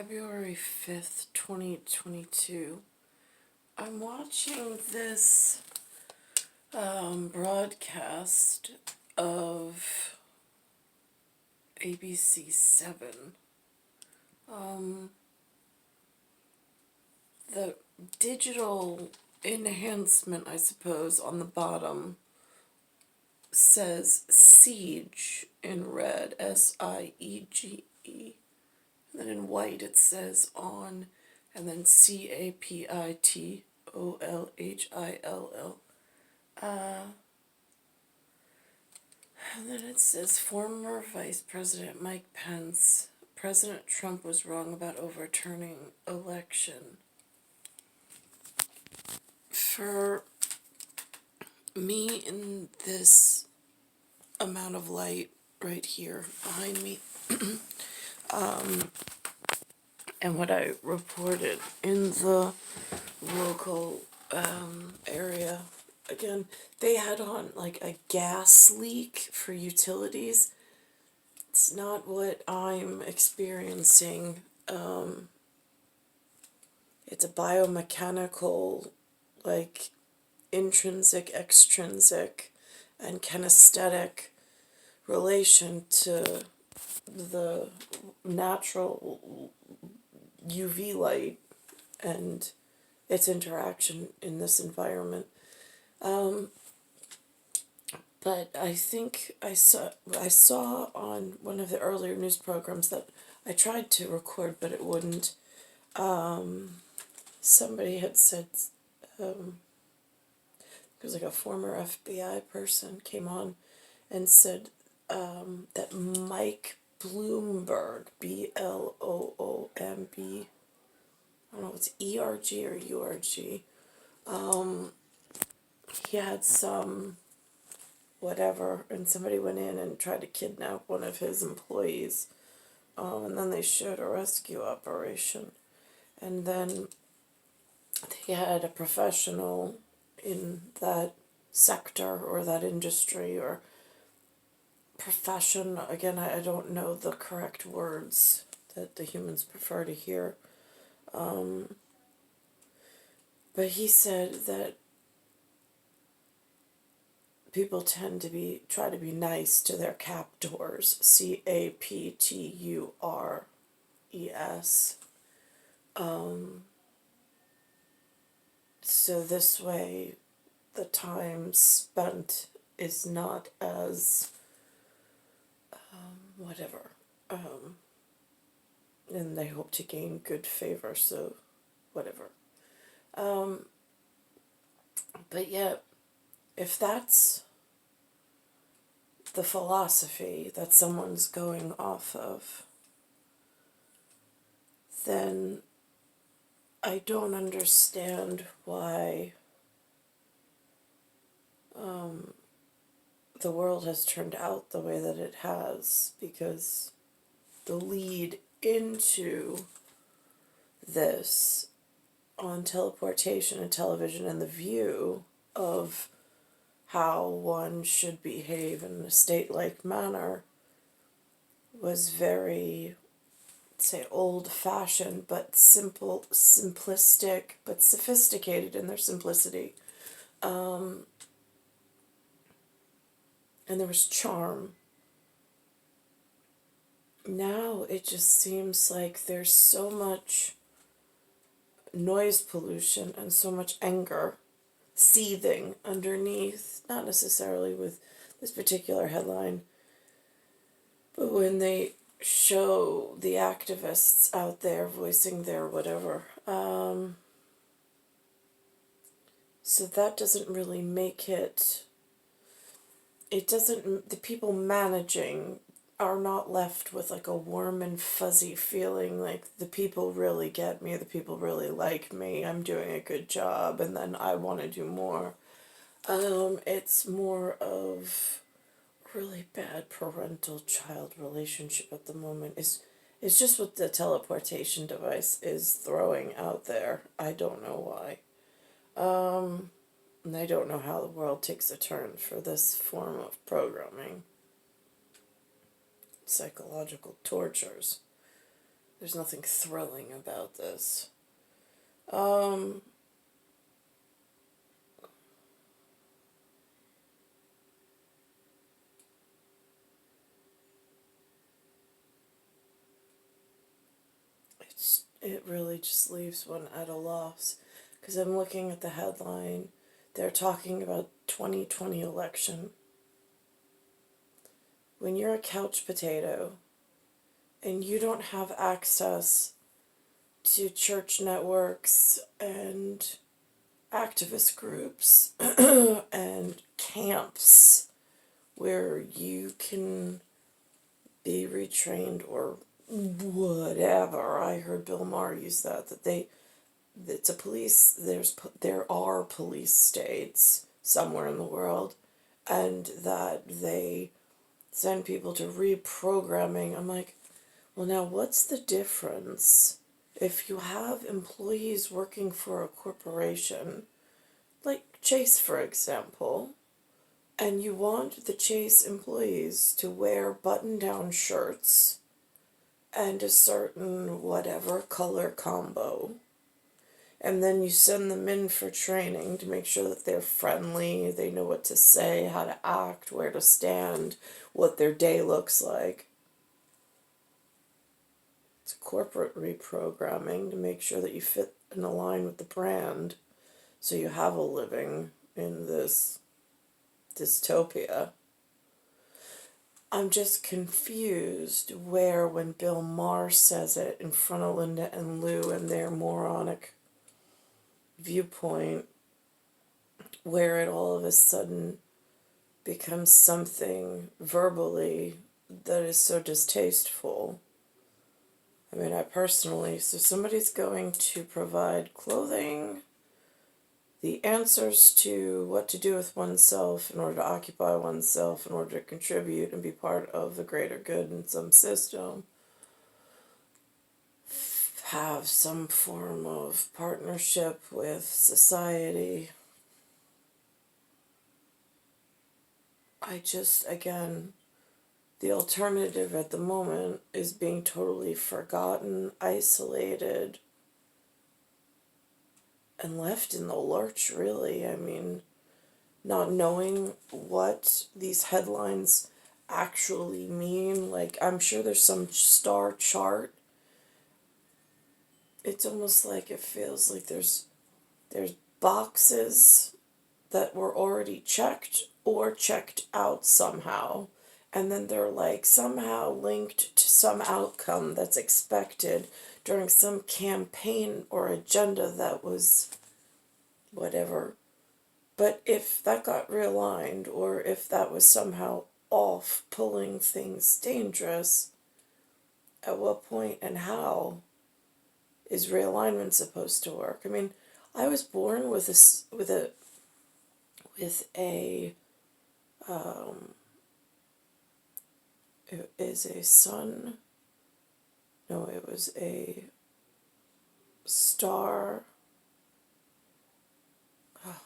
February 5th, 2022. I'm watching this broadcast of ABC 7. The digital enhancement, I suppose, on the bottom says Siege in red, SIEGE. And then in white it says on, and then CAPITOLHILL. And then it says former Vice President Mike Pence, President Trump was wrong about overturning election. For me, in this amount of light right here behind me, and what I reported in the local area, again, they had on like a gas leak for utilities. It's not what I'm experiencing. It's a biomechanical, like intrinsic, extrinsic, and kinesthetic relation to the natural UV light and its interaction in this environment. But I think I saw on one of the earlier news programs that I tried to record, but it wouldn't. Somebody had said, it was like a former FBI person came on and said that Mike Bloomberg, BLOOMB, I don't know if it's ERG or URG, he had some whatever, and somebody went in and tried to kidnap one of his employees, and then they showed a rescue operation, and then they had a professional in that sector or that industry or profession, again, I don't know the correct words that the humans prefer to hear, but he said that people tend to try to be nice to their captors, CAPTURES. So this way, the time spent is not as whatever, and they hope to gain good favor. So, whatever. But yet, if that's the philosophy that someone's going off of, then I don't understand why the world has turned out the way that it has, because the lead into this on teleportation and television and the view of how one should behave in a state-like manner was very, say, old-fashioned, but simple, simplistic, but sophisticated in their simplicity. And there was charm. Now it just seems like there's so much noise pollution and so much anger seething underneath, not necessarily with this particular headline, but when they show the activists out there voicing their whatever. So that doesn't really make it, the people managing are not left with like a warm and fuzzy feeling like the people really get me, the people really like me, I'm doing a good job, and then I want to do more. It's more of really bad parental-child relationship at the moment. It's just what the teleportation device is throwing out there. I don't know why. And I don't know how the world takes a turn for this form of programming. Psychological tortures. There's nothing thrilling about this. It really just leaves one at a loss. Because I'm looking at the headline. They're talking about 2020 election. When you're a couch potato and you don't have access to church networks and activist groups and camps where you can be retrained or whatever. I heard Bill Maher use it's a police, there are police states somewhere in the world, and that they send people to reprogramming. I'm like, well, now what's the difference if you have employees working for a corporation, like Chase, for example, and you want the Chase employees to wear button-down shirts and a certain whatever color combo, and then you send them in for training to make sure that they're friendly, they know what to say, how to act, where to stand, what their day looks like. It's corporate reprogramming to make sure that you fit and align with the brand so you have a living in this dystopia. I'm just confused where, when Bill Maher says it in front of Linda and Lou and their moronic viewpoint, where it all of a sudden becomes something verbally that is so distasteful. I mean, I personally, so somebody's going to provide clothing, the answers to what to do with oneself in order to occupy oneself, in order to contribute and be part of the greater good in some system, have some form of partnership with society. Again, the alternative at the moment is being totally forgotten, isolated, and left in the lurch, really. I mean, not knowing what these headlines actually mean. Like, I'm sure there's some star chart. It's almost like it feels like there's boxes that were already checked or checked out somehow, and then they're like somehow linked to some outcome that's expected during some campaign or agenda that was whatever. But if that got realigned, or if that was somehow off, pulling things dangerous, at what point and how is realignment supposed to work? I mean, I was born with it is a sun. No, it was a star. Oh,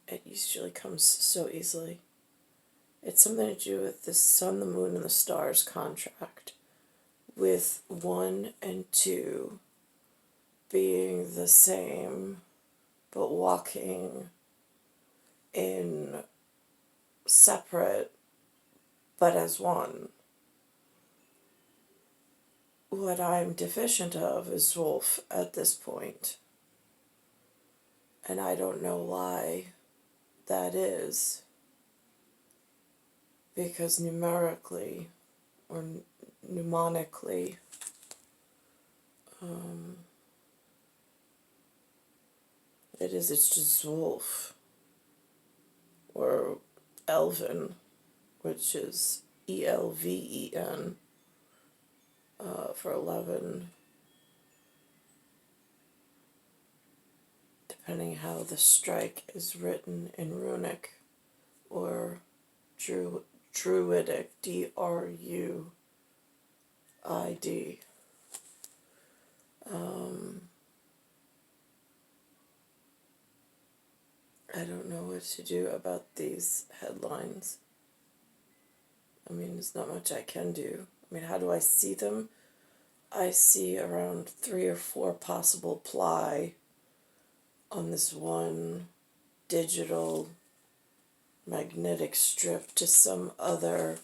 it usually comes so easily. It's something to do with the sun, the moon, and the stars contract, with 1 and 2 being the same, but walking in separate, but as one. What I'm deficient of is Wolf at this point. And I don't know why that is. Because numerically, or mnemonically, it's just Wolf. Or Elven, which is Elven, for 11, depending how the strike is written in runic, or druidic, Druid. I don't know what to do about these headlines. I mean, there's not much I can do. I mean, how do I see them? I see around 3 or 4 possible ply on this one digital magnetic strip to some other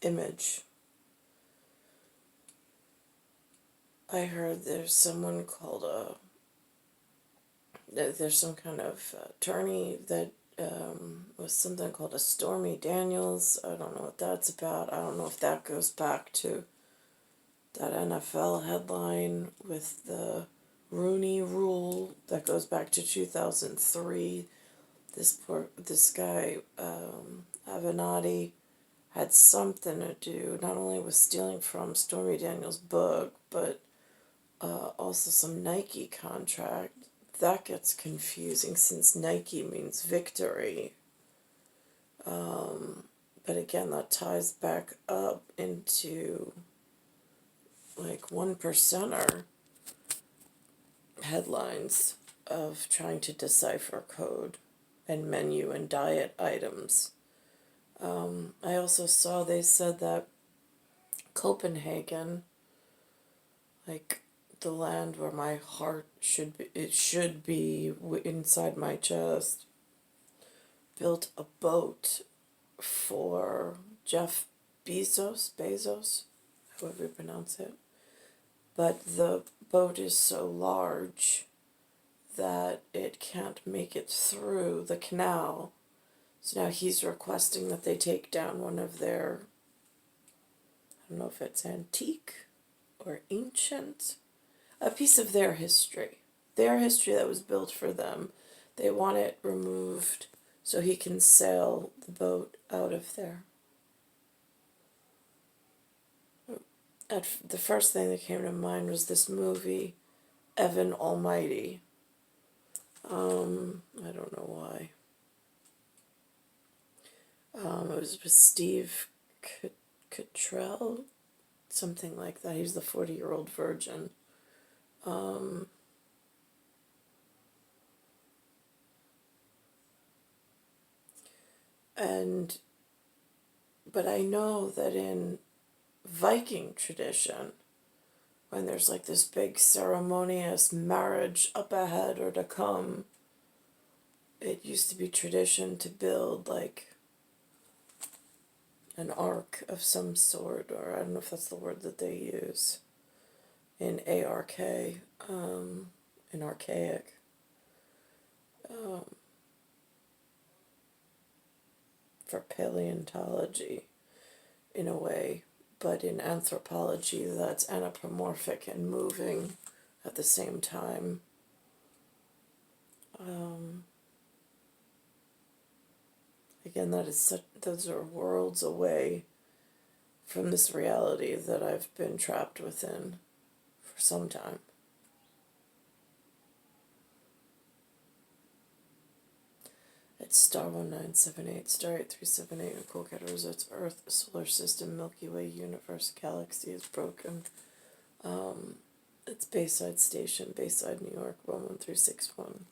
image. I heard there's someone called there's some kind of attorney that was something called a Stormy Daniels. I don't know what that's about. I don't know if that goes back to that NFL headline with the Rooney Rule that goes back to 2003. This guy, Avenatti, had something to do not only with stealing from Stormy Daniels' book, but also some Nike contract. That gets confusing since Nike means victory. But again, that ties back up into like 1%er headlines of trying to decipher code and menu and diet items. I also saw they said that Copenhagen, like the land where my heart should be, it should be inside my chest, built a boat for Jeff Bezos, however you pronounce it. But the boat is so large that it can't make it through the canal. So now he's requesting that they take down one of their, I don't know if it's antique or ancient, a piece of their history that was built for them. They want it removed so he can sail the boat out of there. The first thing that came to mind was this movie, Evan Almighty. I don't know why. It was with Steve Cattrall, something like that. He was the 40-year-old virgin. But I know that in Viking tradition, when there's like this big ceremonious marriage up ahead or to come, it used to be tradition to build like an ark of some sort, or I don't know if that's the word that they use in ARK, in archaic. For paleontology, in a way, but in anthropology, that's anthropomorphic and moving at the same time. Again, those are worlds away from this reality that I've been trapped within for some time. It's star 1978, star 8378, Nicole, Cattaruzza. It's Earth, solar system, Milky Way, universe, galaxy is broken. It's Bayside Station, Bayside, New York, 11361.